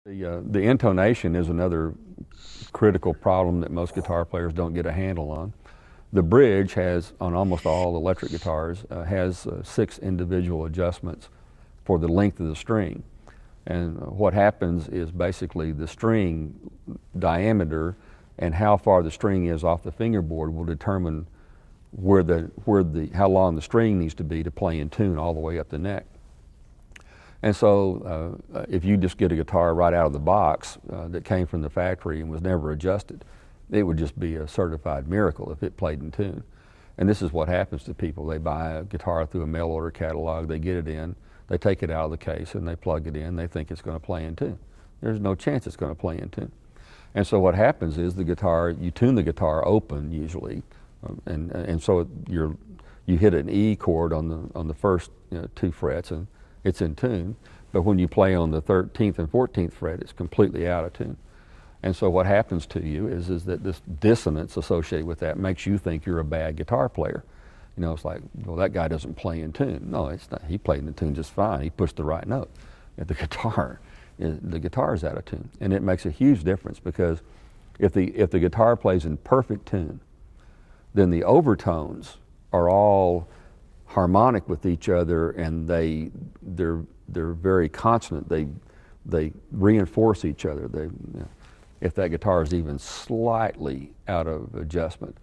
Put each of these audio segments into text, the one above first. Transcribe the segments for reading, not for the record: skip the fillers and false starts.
The intonation is another critical problem that most guitar players don't get a handle on. The bridge has, on almost all electric guitars, has 6 individual adjustments for the length of the string. And what happens is basically the string diameter and how far the string is off the fingerboard will determine how long the string needs to be to play in tune all the way up the neck. And so if you just get a guitar right out of the box that came from the factory and was never adjusted, it would just be a certified miracle if it played in tune. And this is what happens to people. They buy a guitar through a mail order catalog, they get it in, they take it out of the case and they plug it in, they think it's going to play in tune. There's no chance it's going to play in tune. And so what happens is you tune the guitar open usually, and so you hit an E chord on the first 2 frets and it's in tune, but when you play on the 13th and 14th fret, it's completely out of tune. And so what happens to you is that this dissonance associated with that makes you think you're a bad guitar player. It's like, well, that guy doesn't play in tune. No, it's not. He played in tune just fine. He pushed the right note. The guitar is out of tune, and it makes a huge difference because if the guitar plays in perfect tune, then the overtones are all harmonic with each other, and they're very consonant. They reinforce each other. If that guitar is even slightly out of adjustment,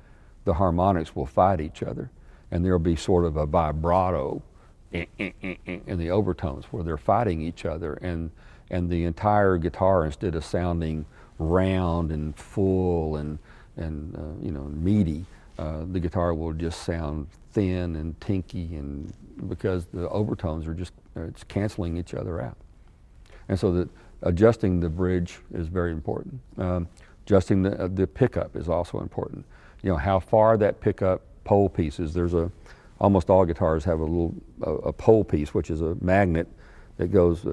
the harmonics will fight each other, and there'll be sort of a vibrato in the overtones where they're fighting each other, and the entire guitar, instead of sounding round and full and meaty, the guitar will just sound thin and tinky, and because the overtones it's canceling each other out. And so adjusting the bridge is very important. Adjusting the pickup is also important. How far that pickup pole piece is. Almost all guitars have a pole piece, which is a magnet that goes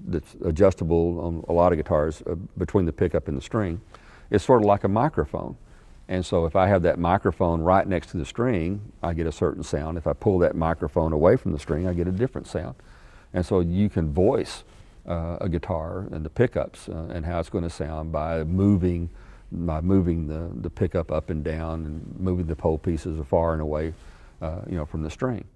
that's adjustable on a lot of guitars between the pickup and the string. It's sort of like a microphone. And so if I have that microphone right next to the string, I get a certain sound. If I pull that microphone away from the string, I get a different sound. And so you can voice a guitar and the pickups and how it's going to sound by moving the pickup up and down and moving the pole pieces far and away from the string.